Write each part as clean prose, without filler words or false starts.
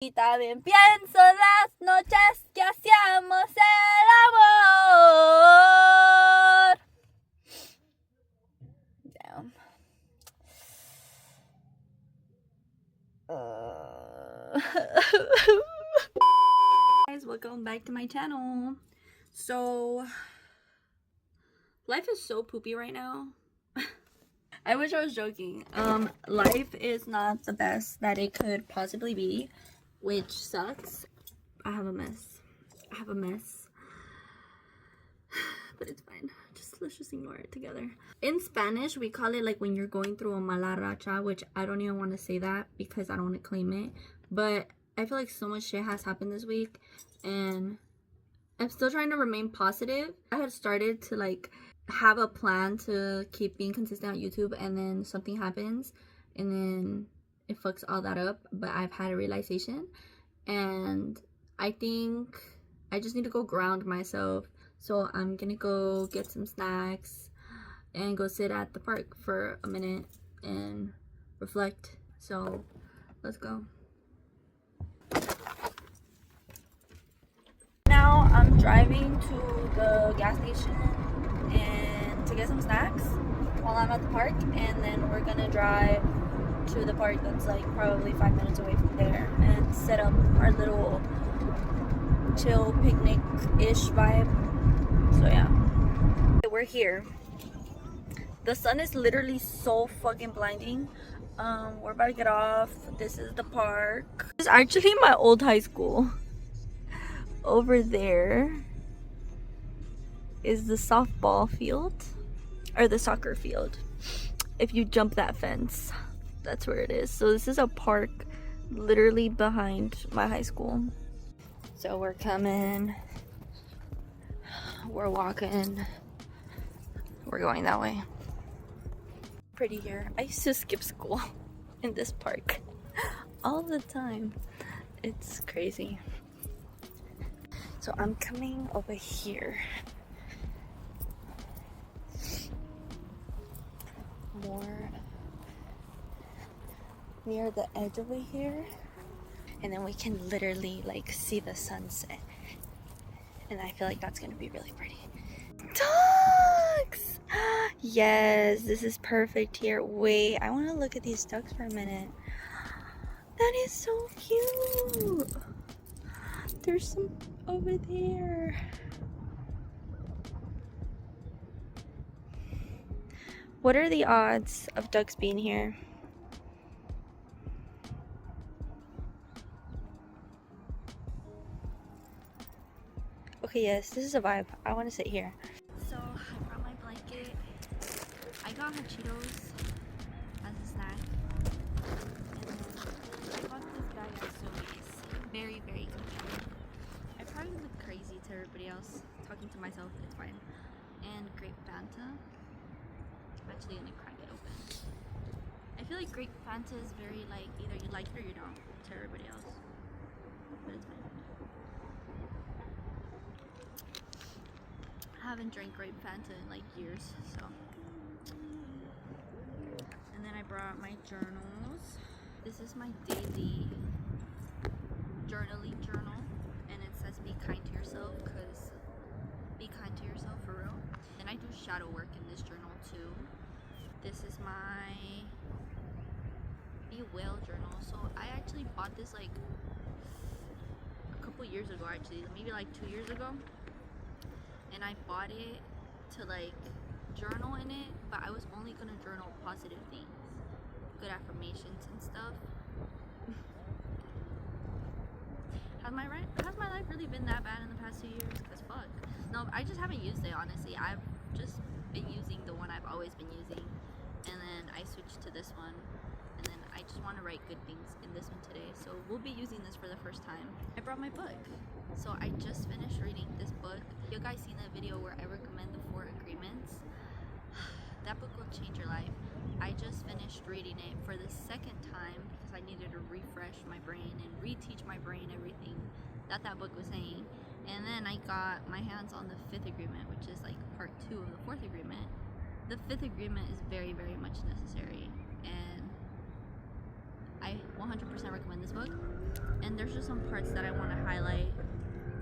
Y también pienso las noches que hacíamos el amor. Damn. Guys, welcome back to my channel. So, life is so poopy right now. I wish I was joking. Life is not the best that it could possibly be, which sucks. I have a mess. But it's fine. Let's just ignore it together. In Spanish, we call it like when you're going through a mala racha, which I don't even want to say that because I don't want to claim it. But I feel like so much shit has happened this week, and I'm still trying to remain positive. I had started to like have a plan to keep being consistent on YouTube, and then something happens and then it fucks all that up. But I've had a realization, and I think I just need to go ground myself. So I'm gonna go get some snacks and go sit at the park for a minute and reflect. So let's go. Now I'm driving to the gas station and to get some snacks while I'm at the park, and then we're gonna drive to the park that's like probably 5 minutes away from there and set up our little chill picnic-ish vibe. So yeah, we're here. The sun is literally so fucking blinding. We're about to get off. This is the park. This is actually my old high school. Over there is the softball field, or the soccer field. If you jump that fence, that's where it is. So this is a park literally behind my high school. So we're coming, we're walking, we're going that way. Pretty here. I used to skip school in this park all the time. It's crazy. So I'm coming over here. More near the edge over here. And then we can literally like see the sunset. And I feel like that's gonna be really pretty. Ducks! Yes, this is perfect here. Wait, I wanna look at these ducks for a minute. That is so cute. There's some over there. What are the odds of ducks being here? Okay, yes, this is a vibe. I want to sit here. So I brought my blanket. I got her Cheetos as a snack. And then I bought this bag at Sobeys. Very, very comfy. I probably look crazy to everybody else. Talking to myself, it's fine. And grape Fanta. I'm actually gonna crack it open. I feel like grape Fanta is very like either you like it or you don't to everybody else. But it's fine. I haven't drank grape Fanta in like years, so. And then I brought my journals. This is my daily journaling journal, and it says be kind to yourself, because be kind to yourself for real. And I do shadow work in this journal too. This is my Be Well journal. So I actually bought this like a couple years ago, actually, maybe like 2 years ago. And I bought it to like journal in it, but I was only gonna journal positive things, good affirmations and stuff. Has my life really been that bad in the past 2 years? Cause fuck. No, I just haven't used it, honestly. I've just been using the one I've always been using, and then I switched to this one, and then I just want to write good things in this one today. So we'll be using this for the first time. I brought my book. So I just finished reading this book. You guys seen that video where I recommend the 4 agreements? That book will change your life. I just finished reading it for the second time because I needed to refresh my brain and reteach my brain everything that book was saying. And then I got my hands on the 5th agreement, which is like part 2 of the 4th agreement. The 5th agreement is very, very much necessary, and I 100% recommend this book. And there's just some parts that I want to highlight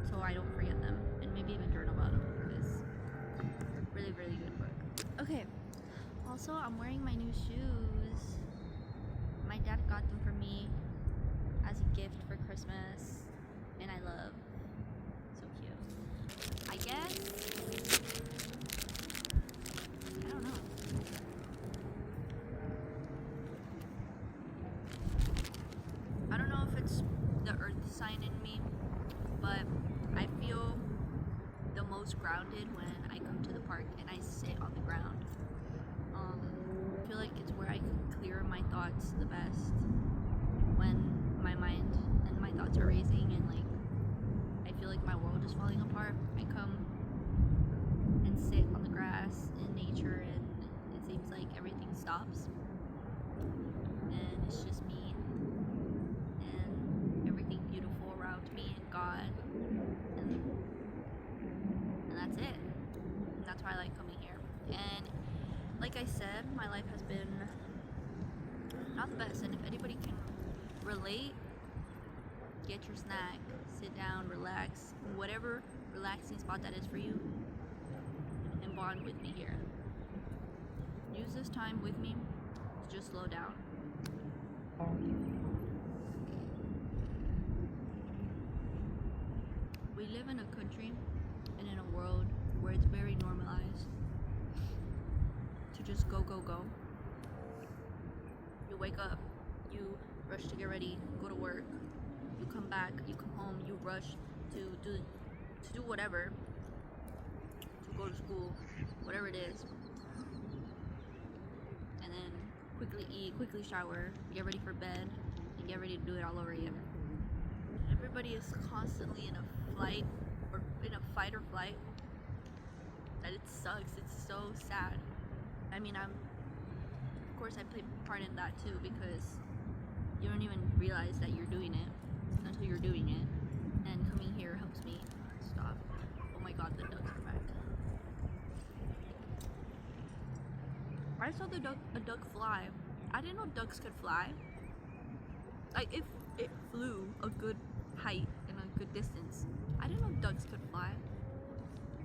so I don't forget them, and maybe even journal about them. It's really, really good book. Okay, also I'm wearing my new shoes. My dad got them for me as a gift for Christmas, and I love. So cute. I guess, I don't know. I don't know if it's the earth sign in me, but I feel the most grounded when I come to the park and I sit on the ground. I feel like it's where I can clear my thoughts the best when my mind and my thoughts are racing and like I feel like my world is falling apart. I come and sit on the grass in nature and it seems like everything stops and it's just me and everything beautiful around me and God, and that's it. And that's why I like coming here. And like I said, my life has been not the best, and if anybody can relate, get your snack, sit down, relax, whatever relaxing spot that is for you, and bond with me here. Use this time with me to just slow down. We live in a country and in a world where it's very normalized to just go, go, go. You wake up, you rush to get ready, go to work, you come back, you come home, you rush to do whatever, to go to school, whatever it is, and then quickly eat, quickly shower, get ready for bed, and get ready to do it all over again. Everybody is constantly in a flight, or in a fight or flight, that it sucks. It's so sad. I mean, of course I play part in that too, because you don't even realize that you're doing it until you're doing it, and coming here helps me stop. Oh my god, the ducks are back. I saw a duck fly. I didn't know ducks could fly. Like, if it flew a good height and a good distance. I didn't know ducks could fly.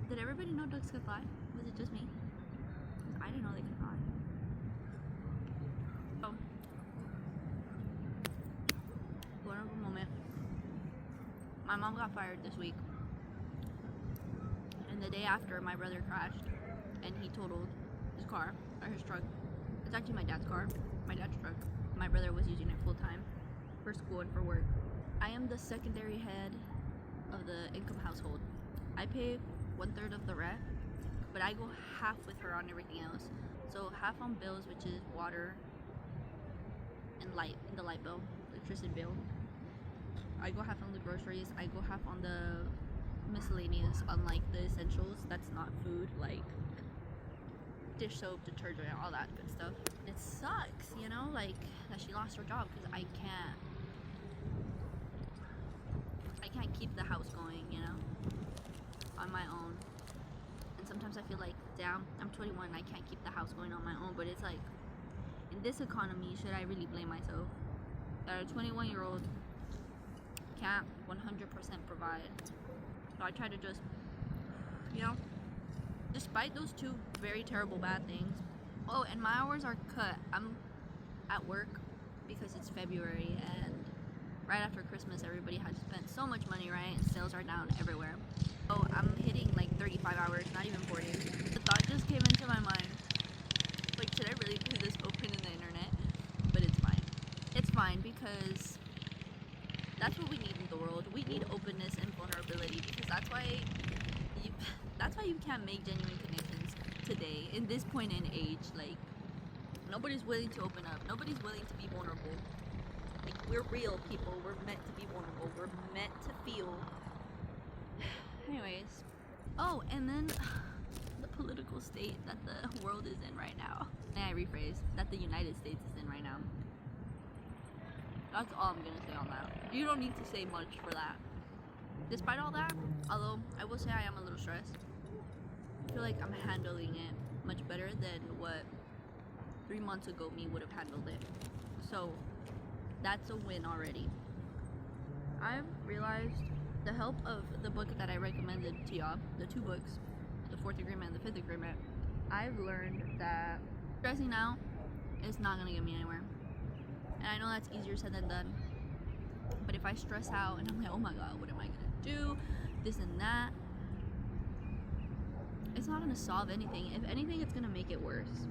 Did everybody know ducks could fly? Was it just me? I didn't know they could fly. Oh. Vulnerable moment. My mom got fired this week. And the day after, my brother crashed and he totaled his car, or his truck. It's actually my dad's car, my dad's truck. My brother was using it full time for school and for work. I am the secondary head of the income household. I pay 1/3 of the rent, but I go half with her on everything else. So half on bills, which is water and the light bill, electricity bill. I go half on the groceries. I go half on the miscellaneous, unlike the essentials. That's not food, like dish soap, detergent, all that good stuff. It sucks, you know, like that she lost her job because I can't keep the house going, you know, on my own. And sometimes I feel like, damn, I'm 21 and I can't keep the house going on my own. But it's like, in this economy, should I really blame myself that a 21-year-old can't 100% provide? So I try to just, you know, despite those two very terrible bad things. Oh, and my hours are cut. I'm at work because it's February and right after Christmas everybody has spent so much money, right? And sales are down everywhere. So I'm hitting like 35 hours, not even 40. The thought just came into my mind, like, should I really do this open in the internet? But it's fine. It's fine because that's what we need in the world. We need openness and vulnerability, because that's why you can't make genuine connections today in this point in age. Like, nobody's willing to open up. Nobody's willing to be vulnerable. Like, we're real people. We're meant to be vulnerable. We're meant to feel. Anyways. Oh, and then the political state that the world is in right now. May I rephrase? That the United States is in right now. That's all I'm gonna say on that. You don't need to say much for that. Despite all that, although I will say I am a little stressed, I feel like I'm handling it much better than what 3 months ago me would have handled it. So That's a win already. I've realized the help of the book that I recommended to y'all, the 2 books, the 4th agreement and the 5th agreement, I've learned that stressing out is not gonna get me anywhere. And I know that's easier said than done, but if I stress out and I'm like, oh my god, what am I gonna do, this and that, it's not gonna solve anything. If anything, it's gonna make it worse.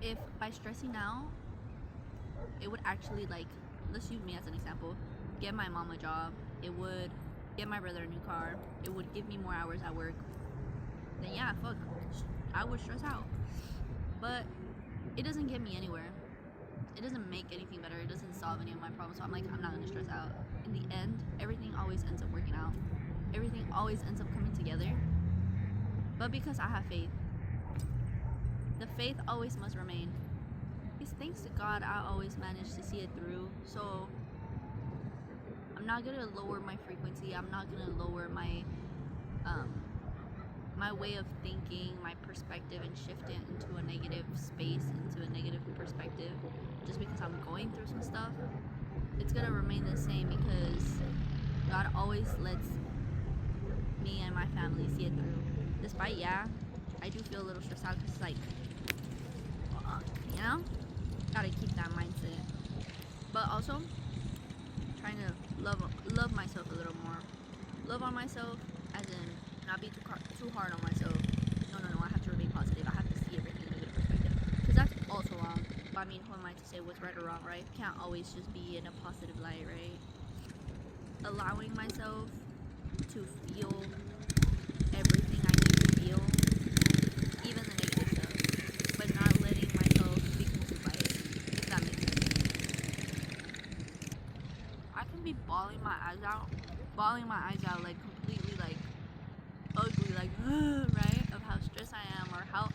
If by stressing out, it would actually, like, let's use me as an example, get my mom a job, it would get my brother a new car, it would give me more hours at work, then yeah, fuck, I would stress out. But it doesn't get me anywhere. It doesn't make anything better. It doesn't solve any of my problems. So I'm like, I'm not gonna stress out. In the end, everything always ends up working out. Everything always ends up coming together. But because I have faith, the faith always must remain. Because thanks to God, I always manage to see it through. So I'm not gonna lower my frequency. I'm not gonna lower my my way of thinking, my perspective, and shift it into a negative space, into a negative perspective, just because I'm going through some stuff. It's gonna remain the same because God always lets me and my family see it through. Despite, yeah, I do feel a little stressed out because it's like, you know, gotta keep that mindset. But also, trying to love myself a little more. Love on myself, as in not be too hard on myself. No, I have to remain positive. I have to see everything in a good perspective. Because that's also wrong. I mean, who am I to say what's right or wrong, right? Can't always just be in a positive light, right? Allowing myself to feel everything I need to feel, even the negative stuff, but not letting myself be consumed by it, if that makes sense. I can be bawling my eyes out, like completely like ugly, like right, of how stressed I am or how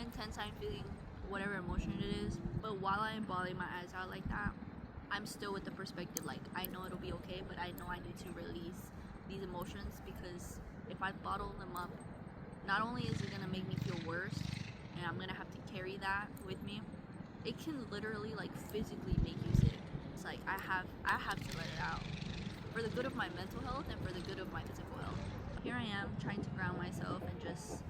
intense I'm feeling, whatever emotion it is. But while I am bawling my eyes out like that, I'm still with the perspective like, I know it'll be okay, but I know I need to release these emotions, because if I bottle them up, not only is it gonna make me feel worse and I'm gonna have to carry that with me, it can literally like physically make you sick. It's like I have to let it out for the good of my mental health and for the good of my physical health. Here I am trying to ground myself and just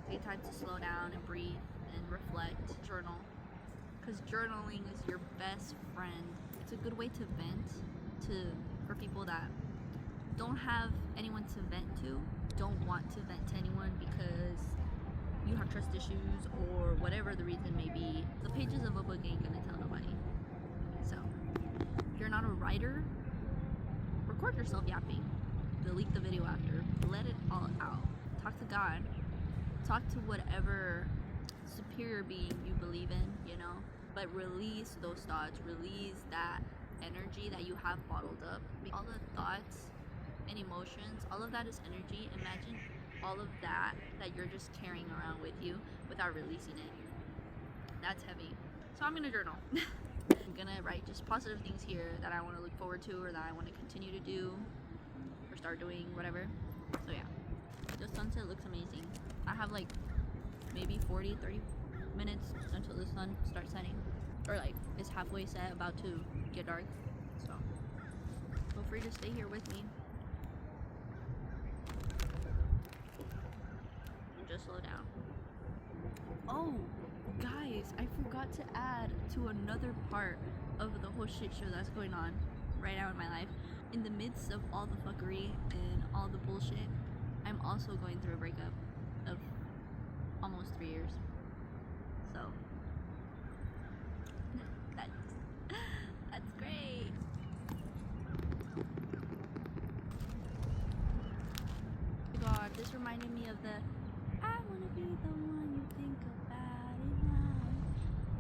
take time to slow down and breathe and reflect, journal, because journaling is your best friend. It's a good way to vent for people that don't have anyone to vent to, don't want to vent to anyone because you have trust issues or whatever the reason may be. The pages of a book ain't gonna tell nobody. So if you're not a writer, record yourself yapping, delete the video after, let it all out, talk to God, talk to whatever superior being you believe in, you know, but release those thoughts, release that energy that you have bottled up. All the thoughts and emotions, all of that is energy. Imagine all of that you're just carrying around with you without releasing it. That's heavy. So I'm gonna journal. I'm gonna write just positive things here that I want to look forward to, or that I want to continue to do or start doing, whatever. So yeah, the sunset looks amazing. I have like maybe 30 minutes until the sun starts setting, or like it's halfway set, about to get dark. So feel free to stay here with me and just slow down. Oh guys, I forgot to add to another part of the whole shit show that's going on right now in my life. In the midst of all the fuckery and all the bullshit, I'm also going through a breakup of almost 3 years. So that's great. God, this reminded me of the I wanna be the one you think about in life.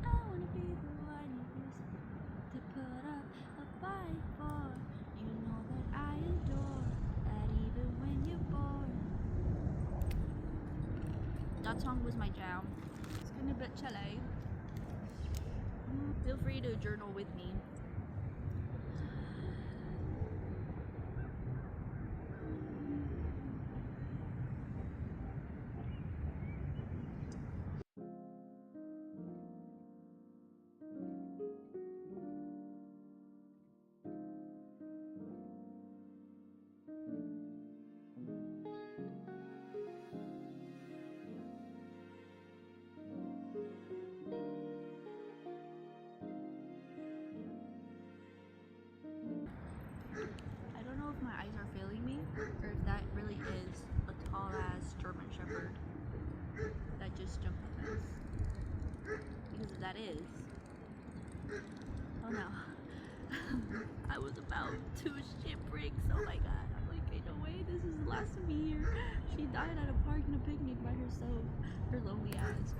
I wanna be the one you used to put up a fight for. You know that I adore that even when you're bored. That song was my jam. It's kind of a bit chilly. Feel free to journal with me. just jump the fence. Because if that is... Oh no. I was about to shipwrecks. Oh my god. I'm like, ain't no way this is the last of me here. She died at a park in a picnic by herself. Her lonely ass.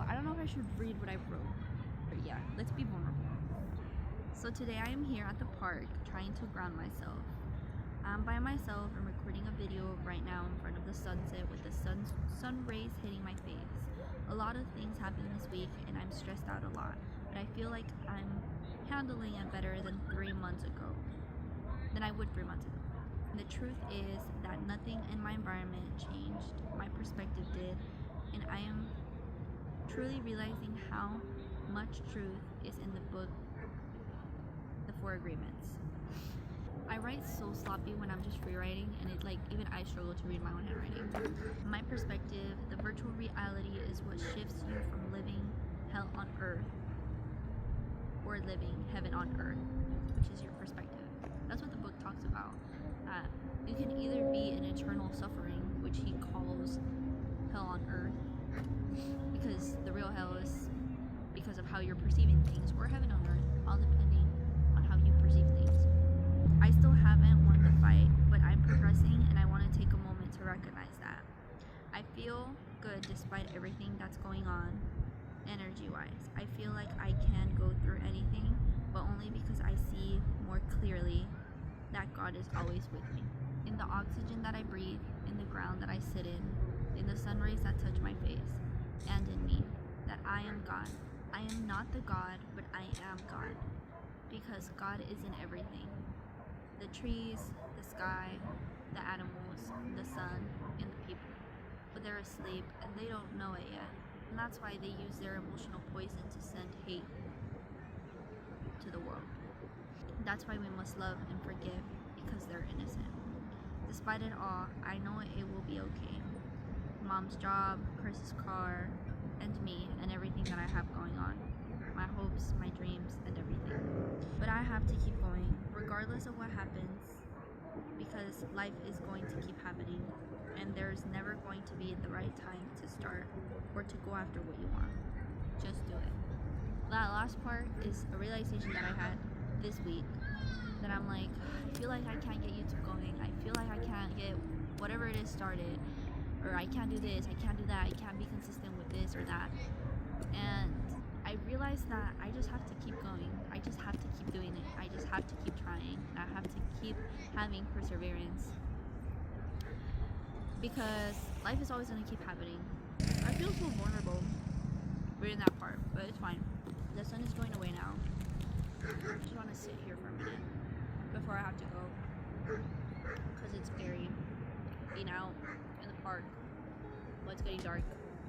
I don't know if I should read what I wrote, but yeah, let's be vulnerable. So today I am here at the park trying to ground myself. I'm by myself and recording a video right now in front of the sunset with the sun rays hitting my face. A lot of things happened this week and I'm stressed out a lot, but I feel like I'm handling it better than 3 months ago, than I would 3 months ago. And the truth is that nothing in my environment changed, my perspective did, and I am truly realizing how much truth is in the book, The 4 Agreements. I write so sloppy when I'm just free writing, and it even I struggle to read my own handwriting. My perspective, the virtual reality is what shifts you from living hell on earth or living heaven on earth, which is your perspective. That's what the book talks about. You can either be in eternal suffering, which he calls hell on earth, because the real hell is because of how you're perceiving things, or heaven on earth, all depending on how you perceive things. I still haven't won the fight, but I'm progressing, and I want to take a moment to recognize that. I feel good despite everything that's going on energy-wise. I feel like I can go through anything, but only because I see more clearly that God is always with me. In the oxygen that I breathe, in the ground that I sit in the sun rays that touch my face, and in me, that I am God. I am not the God, but I am God, because God is in everything. The trees, the sky, the animals, the sun, and the people. But they're asleep, and they don't know it yet. And that's why they use their emotional poison to send hate to the world. That's why we must love and forgive, because they're innocent. Despite it all, I know it will be okay. Mom's job, Chris's car, and me, and everything that I have going on. My hopes, my dreams, and everything. But I have to keep going, regardless of what happens, because life is going to keep happening, and there's never going to be the right time to start or to go after what you want. Just do it. That last part is a realization that I had this week, that I'm like, I feel like I can't get YouTube going. I feel like I can't get whatever it is started, or I can't do this, I can't do that, I can't be consistent with this or that. And I realized that I just have to keep going. I just have to keep doing it. I just have to keep trying. I have to keep having perseverance, because life is always going to keep happening. I feel so vulnerable reading that part, but it's fine. The sun is going away now. I just want to sit here for a minute before I have to go, because it's scary being out in the park while it's getting dark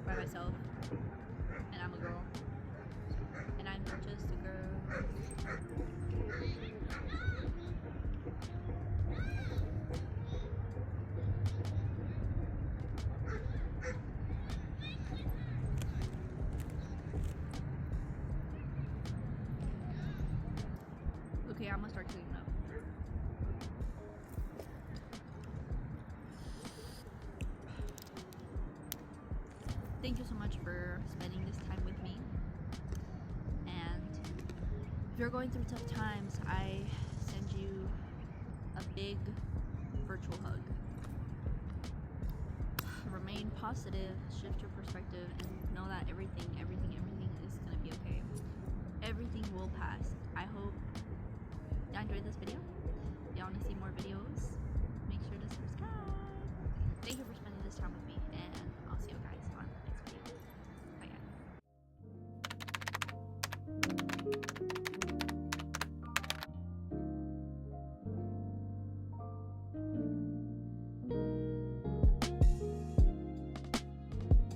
by myself, and I'm a girl, and I'm just a girl. Okay, I'm gonna start cleaning up. Thank you so much for spending this time with me. And if you're going through tough times, I send you a big virtual hug. Remain positive, shift your perspective, and know that everything is gonna be okay. Everything will pass. I hope y'all enjoyed this video. If y'all want to see more videos, make sure to subscribe. Thank you for